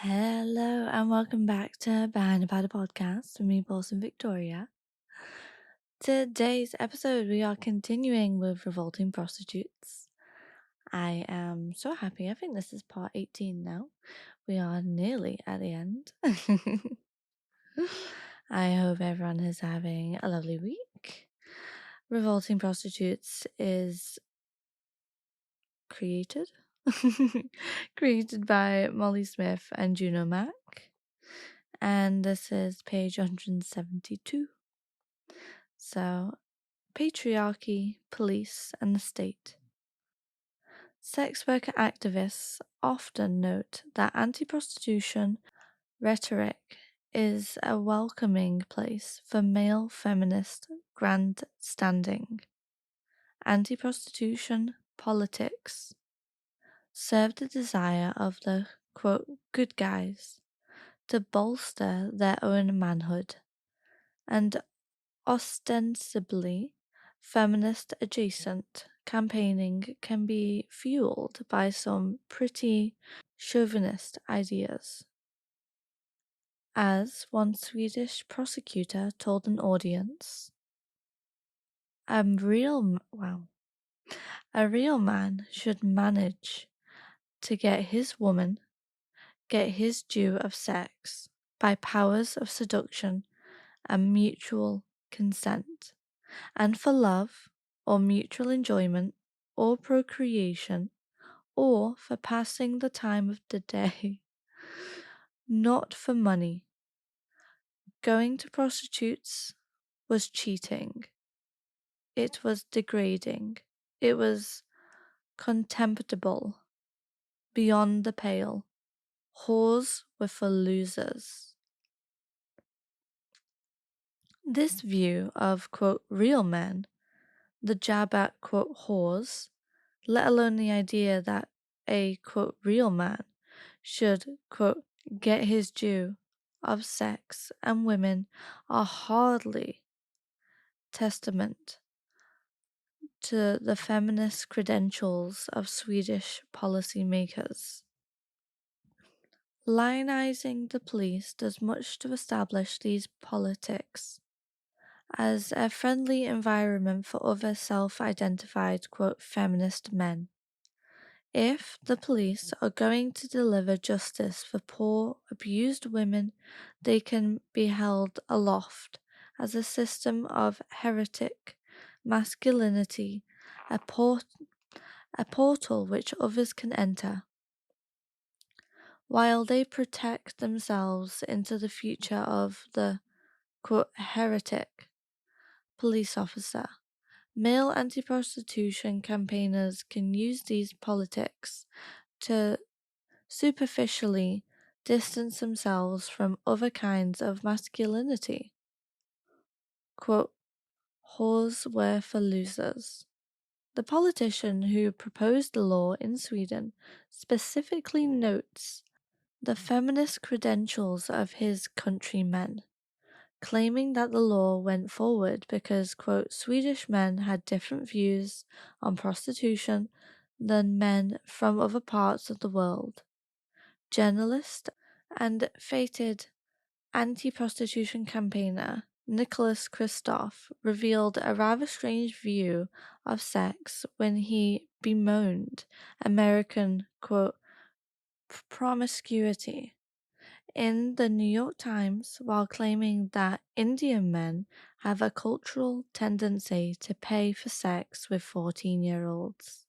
Hello and welcome back to Behind a Powder Podcast with me, Porcelain Victoria. Today's episode, we are continuing with Revolting Prostitutes. I am so happy. I think this is part 18 now. We are nearly at the end. I hope everyone is having a lovely week. Revolting Prostitutes is created by Molly Smith and Juno Mack. And this is page 172. So, patriarchy, police, and the state. Sex worker activists often note that anti-prostitution rhetoric is a welcoming place for male feminist grandstanding. Anti-prostitution politics serve the desire of the, quote, good guys to bolster their own manhood, and ostensibly feminist adjacent campaigning can be fueled by some pretty chauvinist ideas. As one Swedish prosecutor told an audience, a real man should manage to get his woman, get his due of sex by powers of seduction and mutual consent, and for love or mutual enjoyment or procreation or for passing the time of the day, not for money. Going to prostitutes was cheating. It was degrading. It was contemptible, beyond the pale. Whores were for losers. This view of, quote, real men, the jab at, quote, whores, let alone the idea that a, quote, real man should, quote, get his due of sex and women, are hardly testament to the feminist credentials of Swedish policymakers. Lionizing the police does much to establish these politics as a friendly environment for other self-identified, quote, feminist men. If the police are going to deliver justice for poor, abused women, they can be held aloft as a system of heretic masculinity, a portal which others can enter, while they protect themselves into the future of the, quote, heretic police officer. Male anti-prostitution campaigners can use these politics to superficially distance themselves from other kinds of masculinity. Quote, whores were for losers. The politician who proposed the law in Sweden specifically notes the feminist credentials of his countrymen, claiming that the law went forward because, quote, Swedish men had different views on prostitution than men from other parts of the world. Journalist and fated anti-prostitution campaigner Nicholas Kristoff revealed a rather strange view of sex when he bemoaned American, quote, promiscuity in the New York Times while claiming that Indian men have a cultural tendency to pay for sex with 14-year-olds.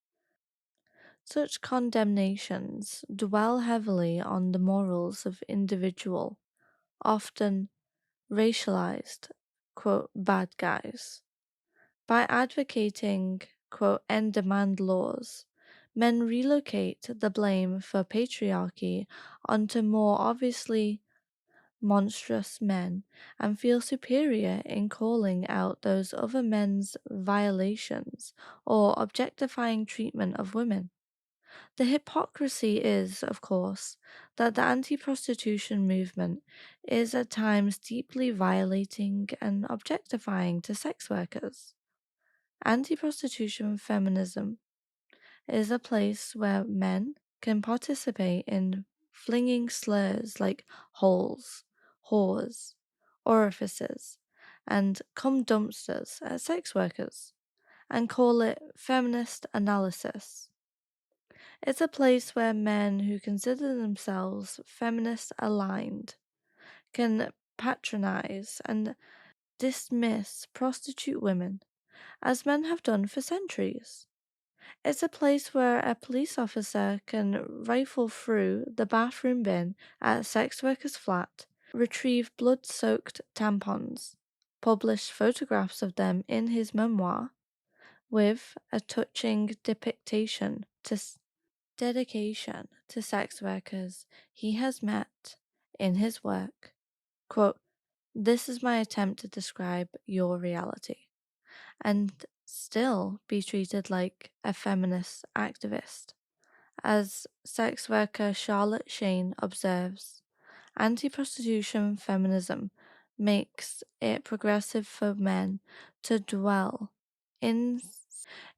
Such condemnations dwell heavily on the morals of individual, often racialized, quote, bad guys. By advocating, quote, end demand laws, men relocate the blame for patriarchy onto more obviously monstrous men and feel superior in calling out those other men's violations or objectifying treatment of women. The hypocrisy is, of course, that the anti-prostitution movement is at times deeply violating and objectifying to sex workers. Anti-prostitution feminism is a place where men can participate in flinging slurs like holes, whores, orifices, and cum dumpsters at sex workers, and call it feminist analysis. It's a place where men who consider themselves feminist aligned can patronize and dismiss prostitute women, as men have done for centuries. It's a place where a police officer can rifle through the bathroom bin at a sex worker's flat, retrieve blood soaked tampons, publish photographs of them in his memoir, with a touching dedication to sex workers he has met in his work. Quote, "This is my attempt to describe your reality," and still be treated like a feminist activist. As sex worker Charlotte Shane observes, anti-prostitution feminism makes it progressive for men to dwell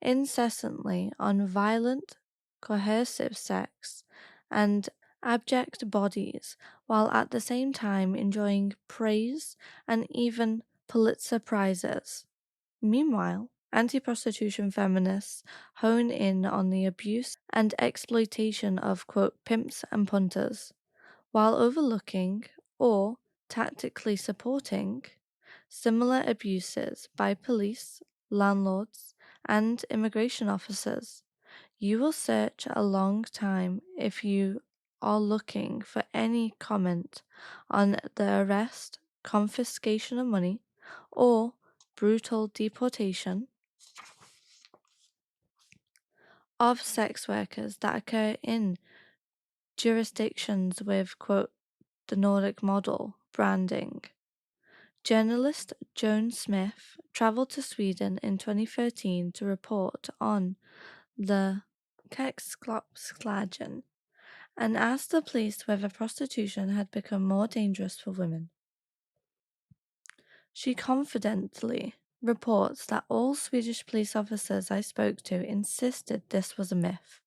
incessantly on violent, coercive sex and abject bodies, while at the same time enjoying praise and even Pulitzer Prizes. Meanwhile, anti-prostitution feminists hone in on the abuse and exploitation of quote pimps and punters, while overlooking or tactically supporting similar abuses by police, landlords, and immigration officers. You will search a long time if you are looking for any comment on the arrest, confiscation of money, or brutal deportation of sex workers that occur in jurisdictions with, quote, the Nordic model branding. Journalist Joan Smith traveled to Sweden in 2013 to report on the Kexklopsklagen and asked the police whether prostitution had become more dangerous for women. She confidently reports that all Swedish police officers I spoke to insisted this was a myth.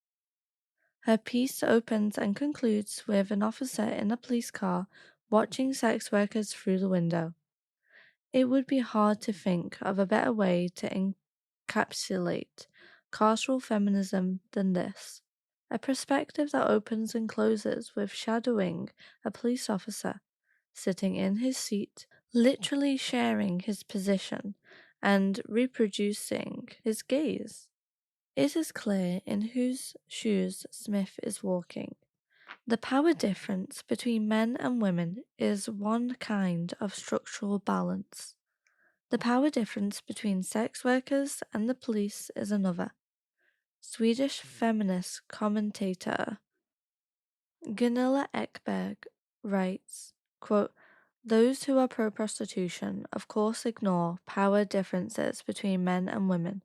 Her piece opens and concludes with an officer in a police car watching sex workers through the window. It would be hard to think of a better way to encapsulate carceral feminism than this. A perspective that opens and closes with shadowing a police officer sitting in his seat, literally sharing his position and reproducing his gaze. It is clear in whose shoes Smith is walking. The power difference between men and women is one kind of structural balance. The power difference between sex workers and the police is another. Swedish feminist commentator Gunilla Ekberg writes, quote, "Those who are pro-prostitution of course ignore power differences between men and women.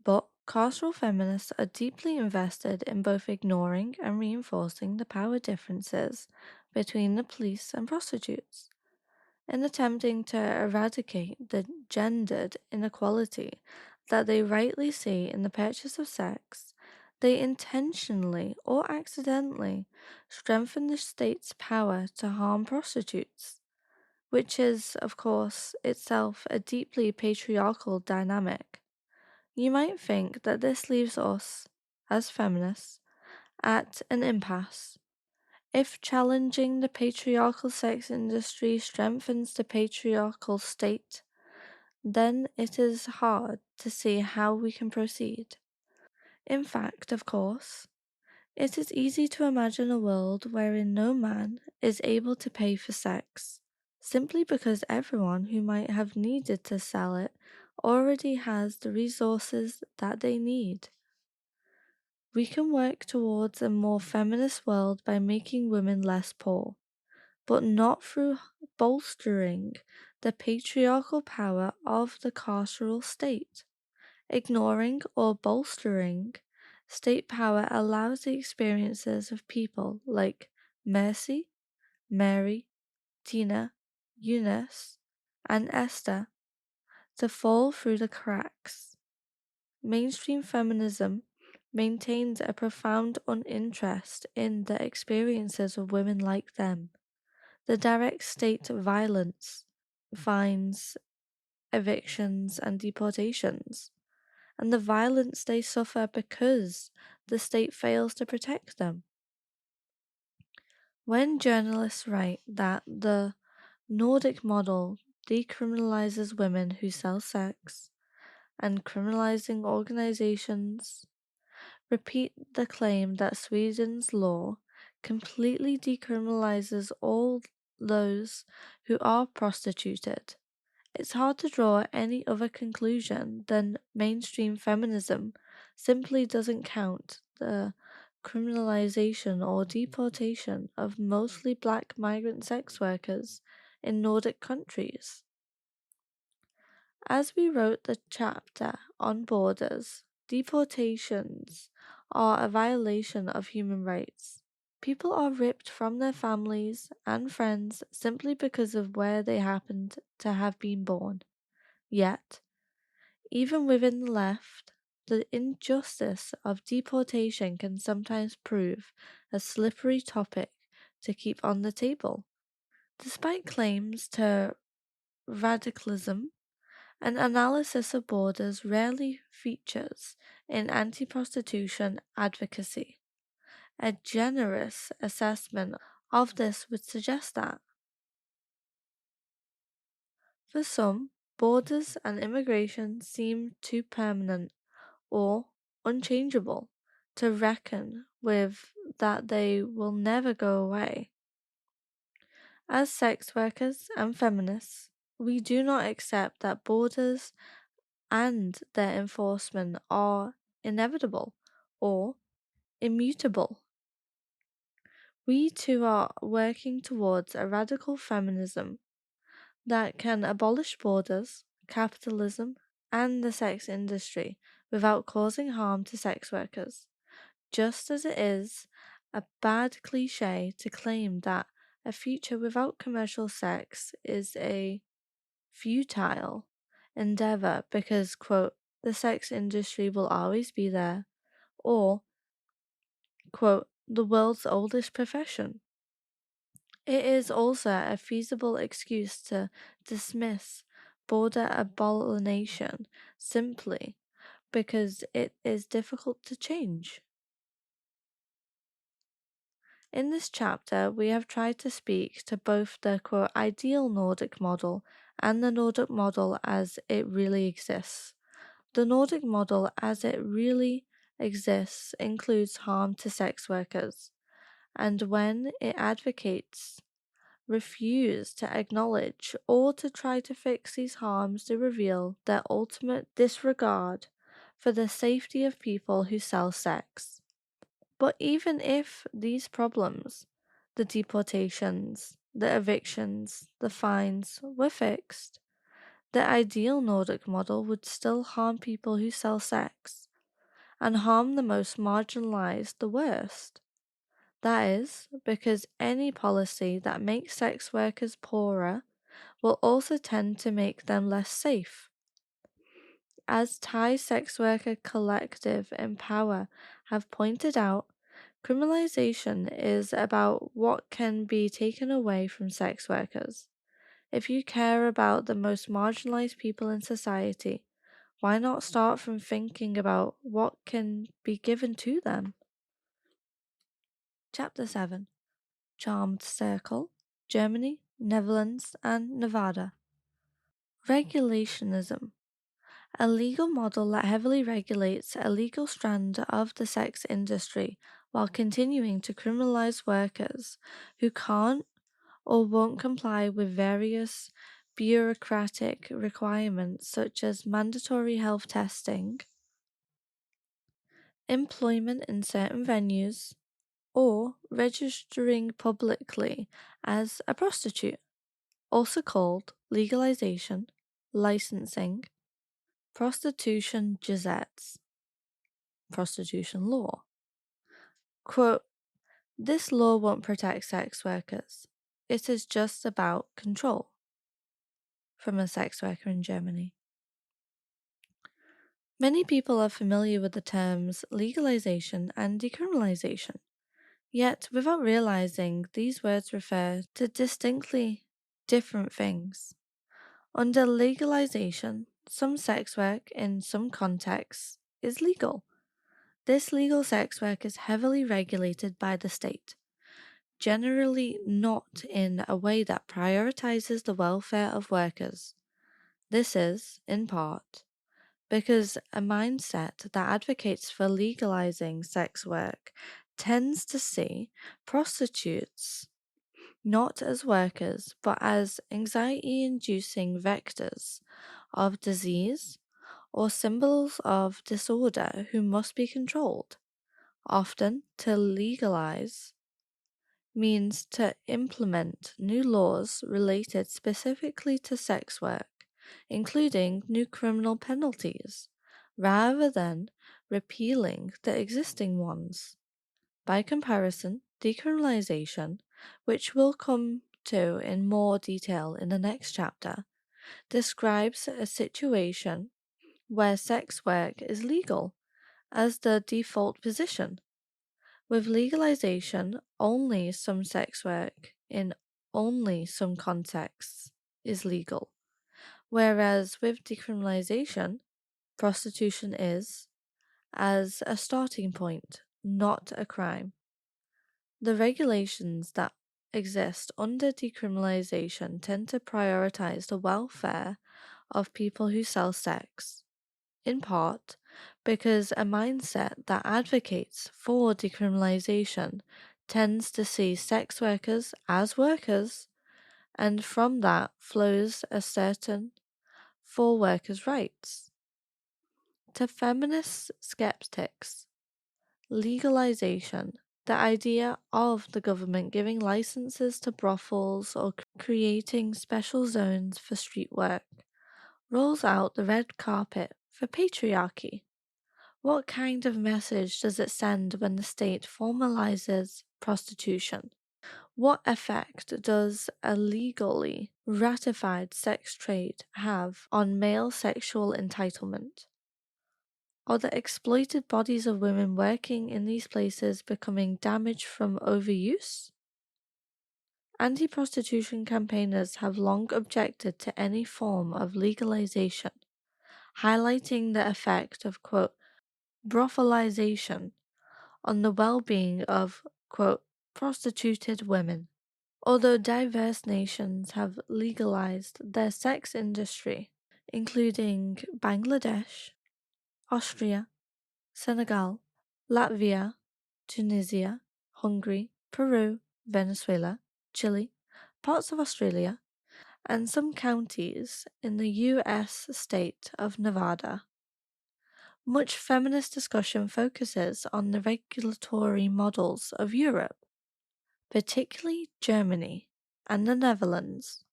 But carceral feminists are deeply invested in both ignoring and reinforcing the power differences between the police and prostitutes. In attempting to eradicate the gendered inequality that they rightly see in the purchase of sex, they intentionally or accidentally strengthen the state's power to harm prostitutes, which is, of course, itself a deeply patriarchal dynamic. You might think that this leaves us, as feminists, at an impasse. If challenging the patriarchal sex industry strengthens the patriarchal state, then it is hard to see how we can proceed. In fact, of course, it is easy to imagine a world wherein no man is able to pay for sex, simply because everyone who might have needed to sell it already has the resources that they need. We can work towards a more feminist world by making women less poor, but not through bolstering the patriarchal power of the carceral state. Ignoring or bolstering state power allows the experiences of people like Mercy, Mary, Tina, Eunice, and Esther to fall through the cracks. Mainstream feminism maintains a profound uninterest in the experiences of women like them. The direct state violence, fines, evictions, and deportations, and the violence they suffer because the state fails to protect them. When journalists write that the Nordic model decriminalizes women who sell sex and criminalizing organizations, repeat the claim that Sweden's law completely decriminalizes all those who are prostituted, it's hard to draw any other conclusion than mainstream feminism simply doesn't count the criminalization or deportation of mostly black migrant sex workers in Nordic countries. As we wrote the chapter on borders, deportations are a violation of human rights. People are ripped from their families and friends simply because of where they happened to have been born. Yet, even within the left, the injustice of deportation can sometimes prove a slippery topic to keep on the table. Despite claims to radicalism, an analysis of borders rarely features in anti prostitution advocacy. A generous assessment of this would suggest that, for some, borders and immigration seem too permanent or unchangeable to reckon with, that they will never go away. As sex workers and feminists, we do not accept that borders and their enforcement are inevitable or immutable. We too are working towards a radical feminism that can abolish borders, capitalism, and the sex industry without causing harm to sex workers, just as it is a bad cliche to claim that a future without commercial sex is a futile endeavor because, quote, the sex industry will always be there, or, quote, the world's oldest profession. It is also a feasible excuse to dismiss border abolition simply because it is difficult to change. In this chapter, we have tried to speak to both the quote, ideal Nordic model and the Nordic model as it really exists. The Nordic model as it really exists includes harm to sex workers, and when it advocates refuse to acknowledge or to try to fix these harms, they reveal their ultimate disregard for the safety of people who sell sex. But even if these problems, the deportations, the evictions, the fines, were fixed, the ideal Nordic model would still harm people who sell sex, and harm the most marginalized the worst. That is, because any policy that makes sex workers poorer will also tend to make them less safe. As Thai sex worker collective Empower have pointed out, criminalization is about what can be taken away from sex workers. If you care about the most marginalized people in society, why not start from thinking about what can be given to them? Chapter 7: Charmed Circle, Germany, Netherlands, and Nevada. Regulationism. A legal model that heavily regulates a legal strand of the sex industry while continuing to criminalize workers who can't or won't comply with various bureaucratic requirements such as mandatory health testing, employment in certain venues, or registering publicly as a prostitute, also called legalization, licensing, prostitution gazettes, prostitution law. Quote, this law won't protect sex workers. It is just about control. From a sex worker in Germany. Many people are familiar with the terms legalization and decriminalization, yet without realizing these words refer to distinctly different things. Under legalization, some sex work in some contexts is legal. This legal sex work is heavily regulated by the state, generally not in a way that prioritizes the welfare of workers. This is, in part, because a mindset that advocates for legalizing sex work tends to see prostitutes not as workers but as anxiety inducing vectors of disease or symbols of disorder who must be controlled. Often, to legalize means to implement new laws related specifically to sex work, including new criminal penalties, rather than repealing the existing ones. By comparison, decriminalization, which we'll come to in more detail in the next chapter, describes a situation where sex work is legal as the default position. With legalization, only some sex work in only some contexts is legal, whereas with decriminalization, prostitution is, as a starting point, not a crime. The regulations that exist under decriminalization tend to prioritize the welfare of people who sell sex, in part because a mindset that advocates for decriminalization tends to see sex workers as workers, and from that flows a certain for workers' rights. To feminist skeptics, legalization, the idea of the government giving licenses to brothels or creating special zones for street work, rolls out the red carpet for patriarchy. What kind of message does it send when the state formalizes prostitution? What effect does a legally ratified sex trade have on male sexual entitlement? Are the exploited bodies of women working in these places becoming damaged from overuse? Anti prostitution campaigners have long objected to any form of legalization, highlighting the effect of, quote, brothelization on the well being of, quote, prostituted women. Although diverse nations have legalized their sex industry, including Bangladesh, Austria, Senegal, Latvia, Tunisia, Hungary, Peru, Venezuela, Chile, parts of Australia, and some counties in the US state of Nevada. Much feminist discussion focuses on the regulatory models of Europe, particularly Germany and the Netherlands,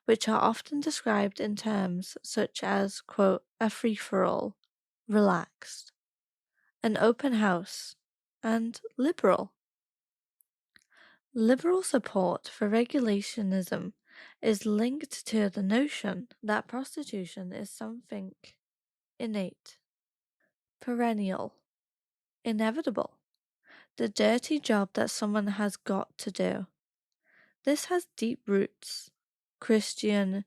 which are often described in terms such as, quote, a free-for-all, relaxed, an open house, and liberal. Liberal support for regulationism is linked to the notion that prostitution is something innate, perennial, inevitable, the dirty job that someone has got to do. This has deep roots. Christian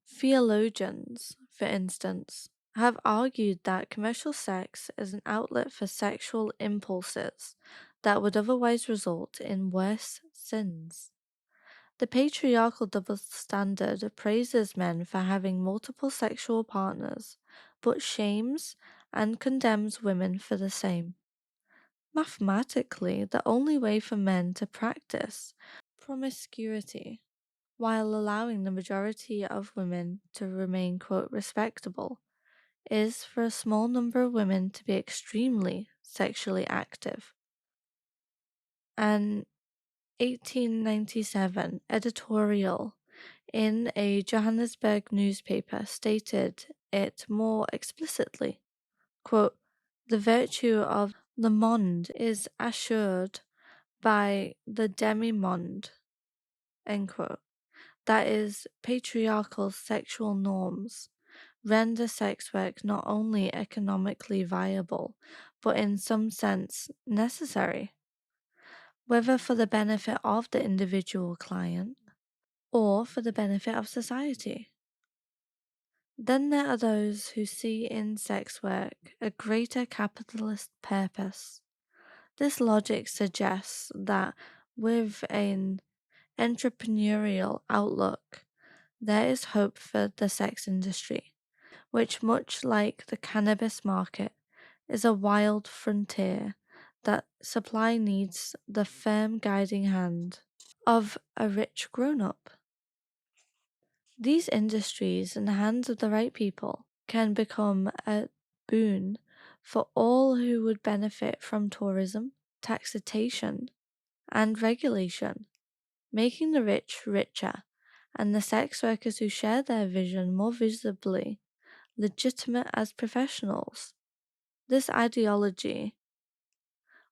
theologians, for instance, have argued that commercial sex is an outlet for sexual impulses that would otherwise result in worse sins. The patriarchal double standard praises men for having multiple sexual partners, but shames and condemns women for the same. Mathematically, the only way for men to practice promiscuity while allowing the majority of women to remain, quote, respectable, is for a small number of women to be extremely sexually active. An 1897 editorial in a Johannesburg newspaper stated it more explicitly, quote, the virtue of the monde is assured by the demi-monde, end quote. That is, patriarchal sexual norms, render sex work not only economically viable, but in some sense necessary, whether for the benefit of the individual client or for the benefit of society. Then there are those who see in sex work a greater capitalist purpose. This logic suggests that with an entrepreneurial outlook, there is hope for the sex industry, which, much like the cannabis market, is a wild frontier that supply needs the firm guiding hand of a rich grown up. These industries, in the hands of the right people, can become a boon for all who would benefit from tourism, taxation, and regulation, making the rich richer and the sex workers who share their vision more visibly legitimate as professionals. This ideology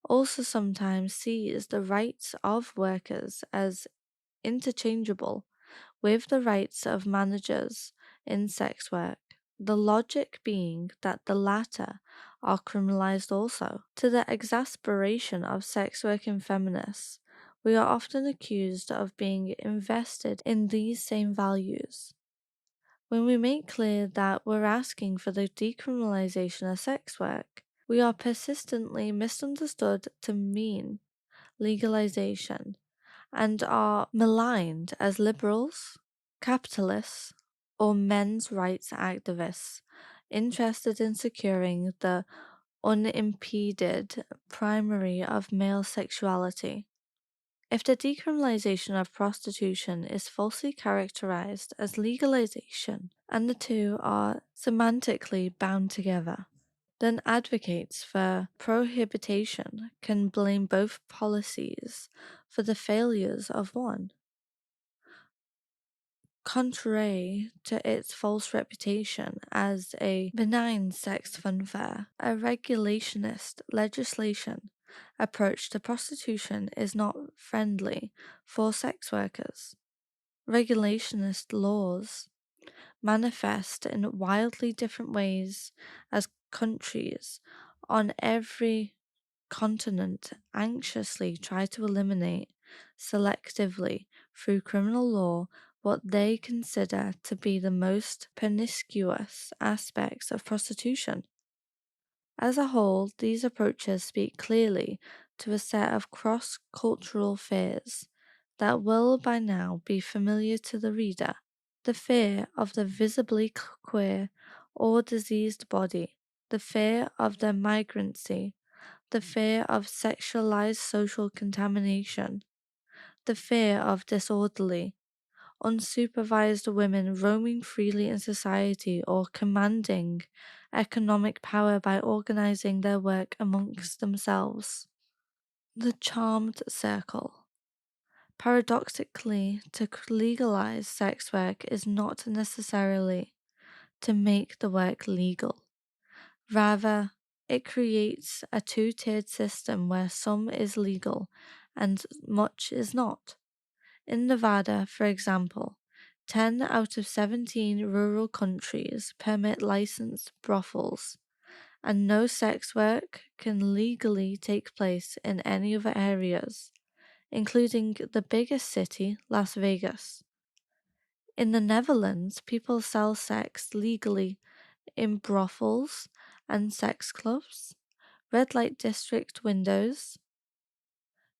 also sometimes sees the rights of workers as interchangeable with the rights of managers in sex work, the logic being that the latter are criminalized also. To the exasperation of sex working feminists, we are often accused of being invested in these same values. When we make clear that we're asking for the decriminalization of sex work, we are persistently misunderstood to mean legalization and are maligned as liberals, capitalists, or men's rights activists interested in securing the unimpeded primary of male sexuality. If the decriminalization of prostitution is falsely characterized as legalization and the two are semantically bound together, then advocates for prohibition can blame both policies for the failures of one. Contrary to its false reputation as a benign sex funfair, a regulationist legislation approach to prostitution is not friendly for sex workers. Regulationist laws manifest in wildly different ways as countries on every continent anxiously try to eliminate selectively through criminal law what they consider to be the most pernicious aspects of prostitution. As a whole, these approaches speak clearly to a set of cross-cultural fears that will by now be familiar to the reader. The fear of the visibly queer or diseased body, the fear of their migrancy, the fear of sexualized social contamination, the fear of disorderly, unsupervised women roaming freely in society or commanding economic power by organizing their work amongst themselves. The charmed circle. Paradoxically, to legalize sex work is not necessarily to make the work legal. Rather, it creates a two-tiered system where some is legal and much is not. In Nevada, for example, 10 out of 17 rural countries permit licensed brothels, and no sex work can legally take place in any other areas, including the biggest city, Las Vegas. In the Netherlands, people sell sex legally in brothels and sex clubs, red light district windows,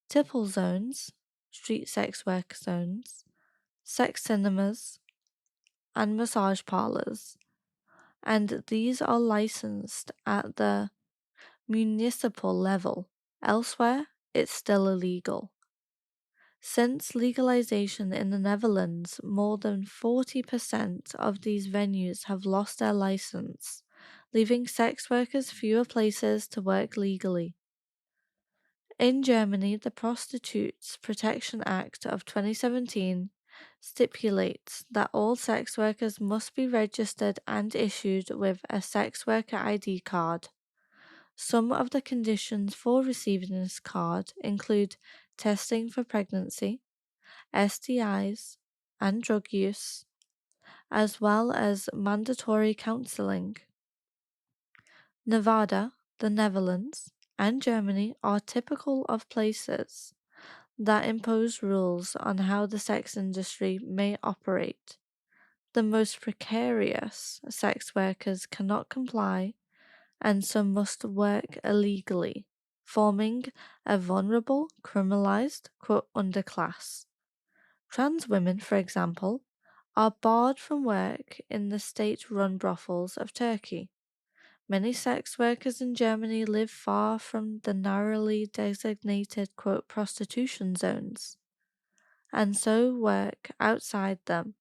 tipple zones, street sex work zones, sex cinemas, and massage parlors, and these are licensed at the municipal level. Elsewhere, it's still illegal. Since legalization in the Netherlands, more than 40% of these venues have lost their license, leaving sex workers fewer places to work legally. In Germany, the Prostitutes Protection Act of 2017 stipulates that all sex workers must be registered and issued with a sex worker ID card. Some of the conditions for receiving this card include testing for pregnancy, STIs, and drug use, as well as mandatory counseling. Nevada, the Netherlands, and Germany are typical of places that impose rules on how the sex industry may operate. The most precarious sex workers cannot comply, and some must work illegally, forming a vulnerable, criminalized, quote, underclass. Trans women, for example, are barred from work in the state-run brothels of Turkey. Many sex workers in Germany live far from the narrowly designated, quote, prostitution zones, and so work outside them.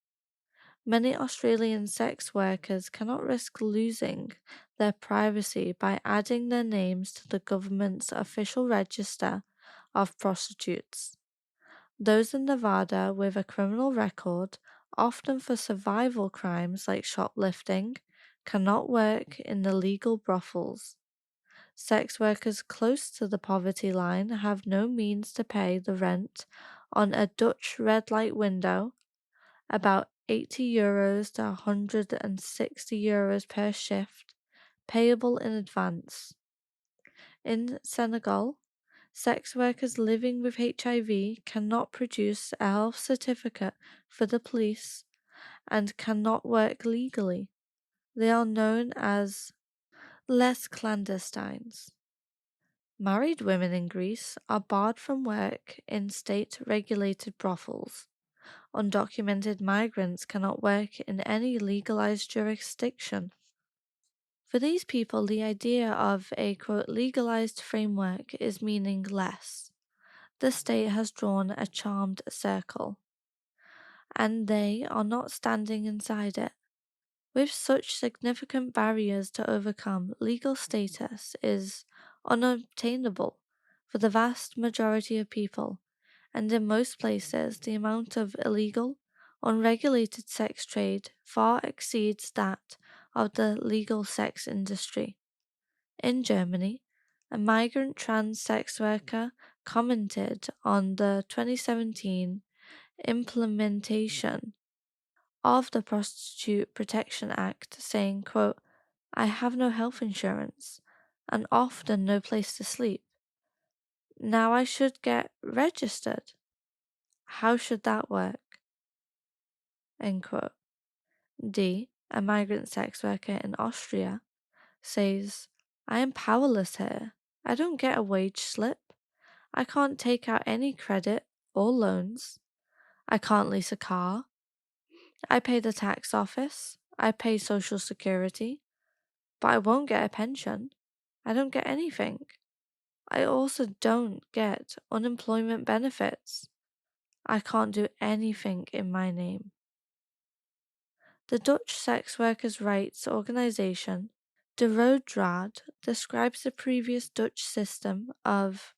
Many Australian sex workers cannot risk losing their privacy by adding their names to the government's official register of prostitutes. Those in Nevada with a criminal record, often for survival crimes like shoplifting, cannot work in the legal brothels. Sex workers close to the poverty line have no means to pay the rent on a Dutch red light window, about €80 to €160 per shift, payable in advance. In Senegal, sex workers living with HIV cannot produce a health certificate for the police and cannot work legally. They are known as les clandestines. Married women in Greece are barred from work in state-regulated brothels. Undocumented migrants cannot work in any legalized jurisdiction. For these people, the idea of a, quote, legalized framework is meaningless. The state has drawn a charmed circle, and they are not standing inside it. With such significant barriers to overcome, legal status is unobtainable for the vast majority of people, and in most places, the amount of illegal, unregulated sex trade far exceeds that of the legal sex industry. In Germany, a migrant trans sex worker commented on the 2017 implementation of the Prostitute Protection Act, saying, quote, I have no health insurance and often no place to sleep. Now I should get registered. How should that work? End quote. D, a migrant sex worker in Austria, says, I am powerless here. I don't get a wage slip. I can't take out any credit or loans. I can't lease a car. I pay the tax office. I pay Social Security. But I won't get a pension. I don't get anything. I also don't get unemployment benefits. I can't do anything in my name. The Dutch sex workers' rights organization, De Roodraad, describes the previous Dutch system of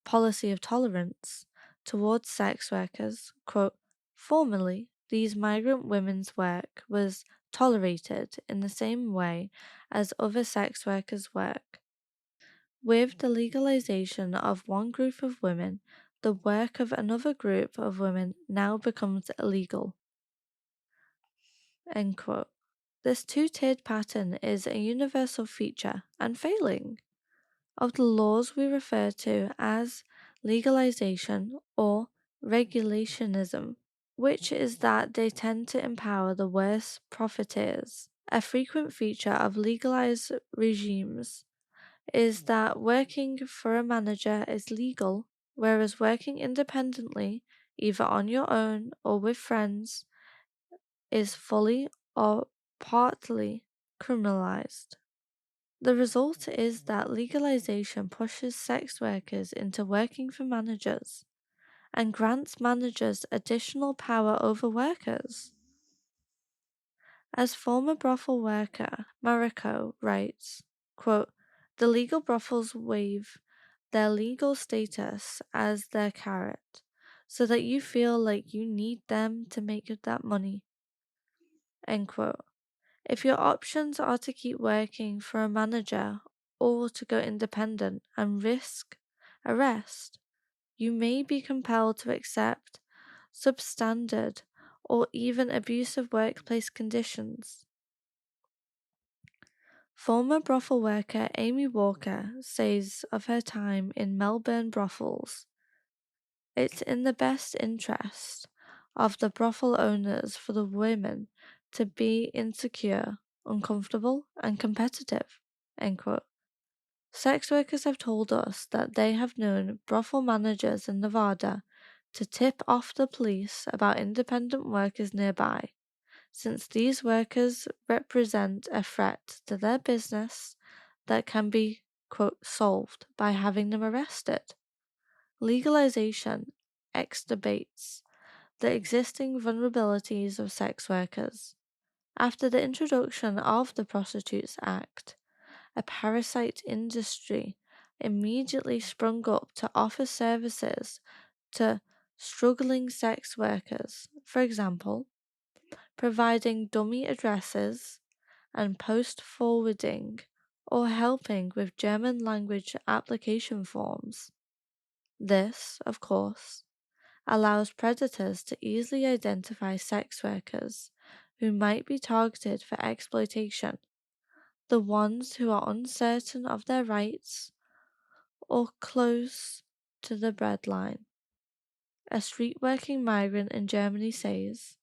policy of tolerance towards sex workers. Quote, formerly, these migrant women's work was tolerated in the same way as other sex workers' work. With the legalization of one group of women, the work of another group of women now becomes illegal. End quote. This two-tiered pattern is a universal feature and failing of the laws we refer to as legalization or regulationism, which is that they tend to empower the worst profiteers. A frequent feature of legalized regimes is that working for a manager is legal, whereas working independently, either on your own or with friends, is fully or partly criminalized. The result is that legalization pushes sex workers into working for managers and grants managers additional power over workers. As former brothel worker Mariko writes, quote, the legal brothels waive their legal status as their carrot, so that you feel like you need them to make that money. End quote. If your options are to keep working for a manager or to go independent and risk arrest, you may be compelled to accept substandard or even abusive workplace conditions. Former brothel worker Amy Walker says of her time in Melbourne brothels, "It's in the best interest of the brothel owners for the women to be insecure, uncomfortable, and competitive." End quote. Sex workers have told us that they have known brothel managers in Nevada to tip off the police about independent workers nearby, since these workers represent a threat to their business that can be, quote, solved by having them arrested. Legalization exacerbates the existing vulnerabilities of sex workers. After the introduction of the Prostitutes Act, a parasite industry immediately sprung up to offer services to struggling sex workers. For example, providing dummy addresses and post forwarding or helping with German language application forms. This, of course, allows predators to easily identify sex workers who might be targeted for exploitation, the ones who are uncertain of their rights or close to the breadline. A street working migrant in Germany says,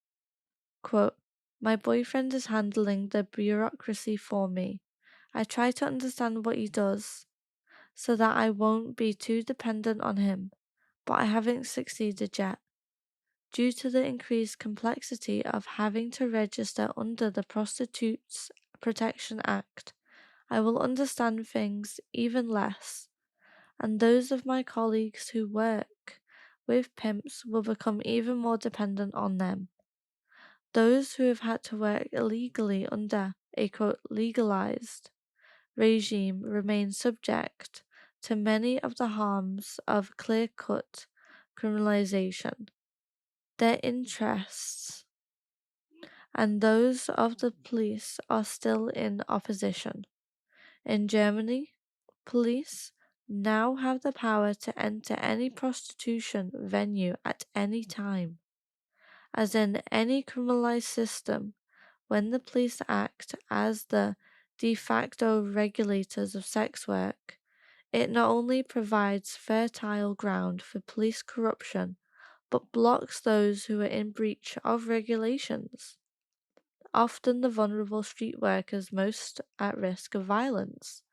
quote, "My boyfriend is handling the bureaucracy for me. I try to understand what he does so that I won't be too dependent on him, but I haven't succeeded yet. Due to the increased complexity of having to register under the Prostitutes Protection Act, I will understand things even less, and those of my colleagues who work with pimps will become even more dependent on them. Those who have had to work illegally under a quote legalized regime remain subject to many of the harms of clear-cut criminalization. Their interests and those of the police are still in opposition. In Germany, police now have the power to enter any prostitution venue at any time. As in any criminalized system, when the police act as the de facto regulators of sex work, it not only provides fertile ground for police corruption, but blocks those who are in breach of regulations, often the vulnerable street workers most at risk of violence,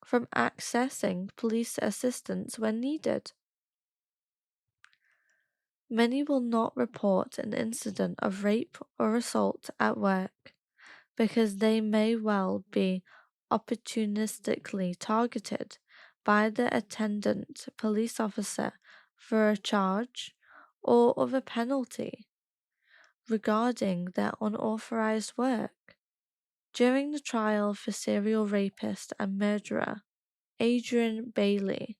from accessing police assistance when needed. Many will not report an incident of rape or assault at work because they may well be opportunistically targeted by the attendant police officer for a charge or of a penalty regarding their unauthorized work. During the trial for serial rapist and murderer Adrian Bailey,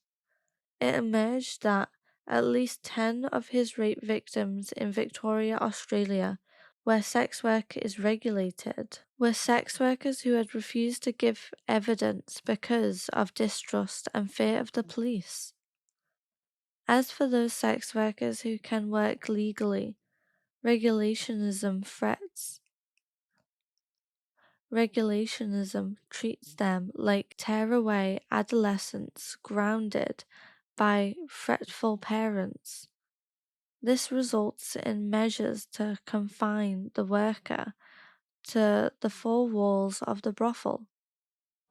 it emerged that at least 10 of his rape victims in Victoria, Australia, where sex work is regulated, were sex workers who had refused to give evidence because of distrust and fear of the police. As for those sex workers who can work legally, regulationism treats them like tearaway adolescents grounded by fretful parents. This results in measures to confine the worker to the four walls of the brothel.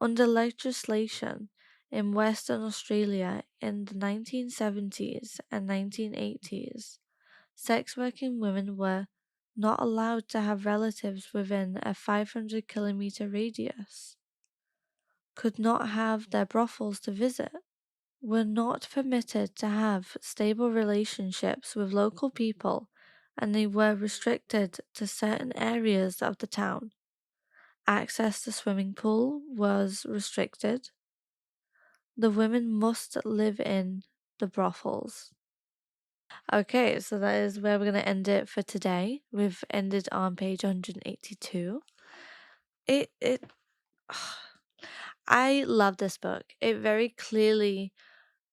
Under legislation in Western Australia in the 1970s and 1980s, sex working women were not allowed to have relatives within a 500-kilometre radius, could not have their brothels to visit, were not permitted to have stable relationships with local people, and they were restricted to certain areas of the town. Access to swimming pool was restricted. The women must live in the brothels. Okay, so that is where we're going to end it for today. We've ended on page 182. I love this book. It very clearly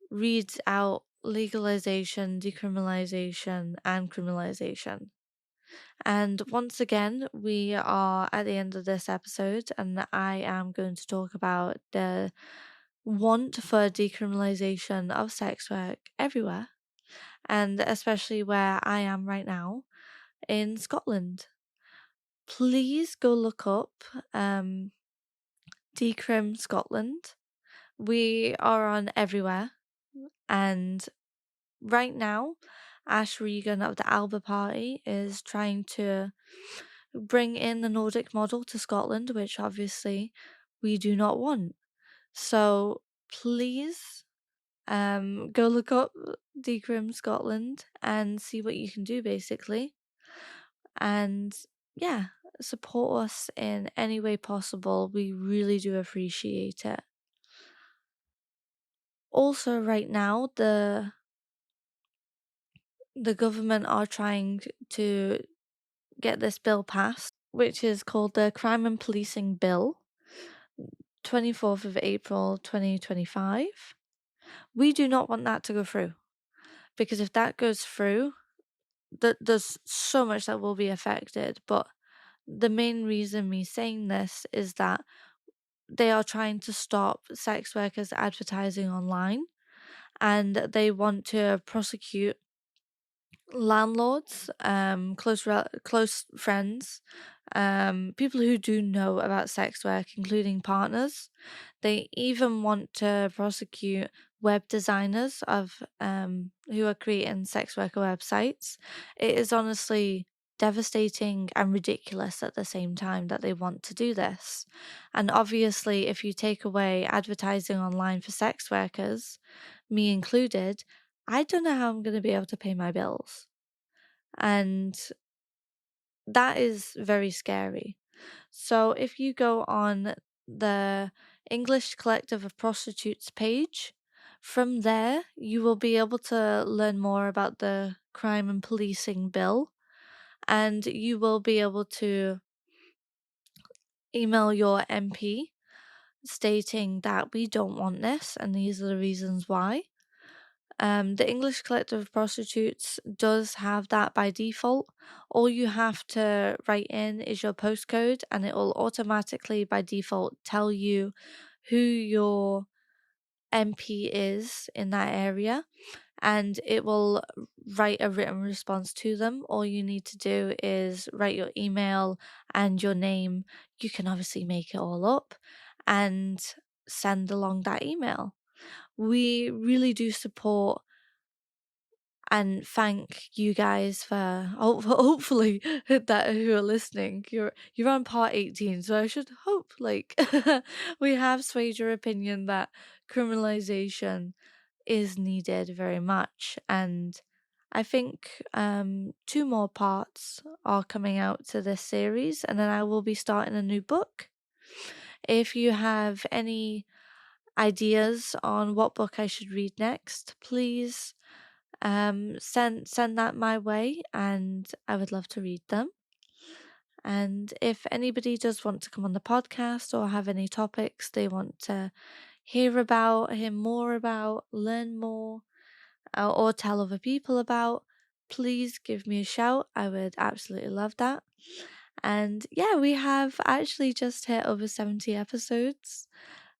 reads out legalization, decriminalization, and criminalization. And once again, we are at the end of this episode, and I am going to talk about the want for decriminalization of sex work everywhere, and especially where I am right now in Scotland. Please go look up Decrim Scotland. We are on everywhere, and right now, Ash Regan of the Alba Party is trying to bring in the Nordic model to Scotland, which obviously we do not want. So please go look up Decrim Scotland and see what you can do, basically. And yeah, support us in any way possible. We really do appreciate it. Also, right now, the government are trying to get this bill passed, which is called the Crime and Policing Bill, 24th of April 2025. We do not want that to go through, because if that goes through, there's so much that will be affected. But the main reason me saying this is that they are trying to stop sex workers advertising online, and they want to prosecute landlords, close friends, people who do know about sex work, including partners. They even want to prosecute web designers of who are creating sex worker websites. It is honestly devastating and ridiculous at the same time that they want to do this. And obviously, if you take away advertising online for sex workers, me included, I don't know how I'm going to be able to pay my bills. And that is very scary. So if you go on the English Collective of Prostitutes page, from there you will be able to learn more about the Crime and Policing Bill, and you will be able to email your MP stating that we don't want this and these are the reasons why. The English Collective of Prostitutes does have that by default. All you have to write in is your postcode, and it will automatically by default tell you who your MP is in that area, and it will write a written response to them. All you need to do is write your email and your name. You can obviously make it all up and send along that email. We really do support and thank you guys for hopefully that who are listening. You're on part 18, so I should hope like we have swayed your opinion that criminalization is needed very much. And I think 2 more parts are coming out to this series, and then I will be starting a new book. If you have any ideas on what book I should read next, please send that my way, and I would love to read them. And if anybody does want to come on the podcast or have any topics they want to hear about, hear more about, learn more, or tell other people about, please give me a shout. I would absolutely love that. And yeah, we have actually just hit over 70 episodes.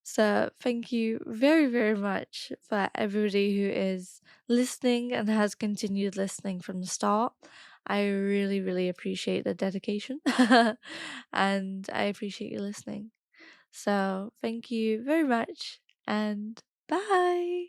So thank you very, very much for everybody who is listening and has continued listening from the start. I really, really appreciate the dedication and I appreciate you listening. So thank you very much and bye.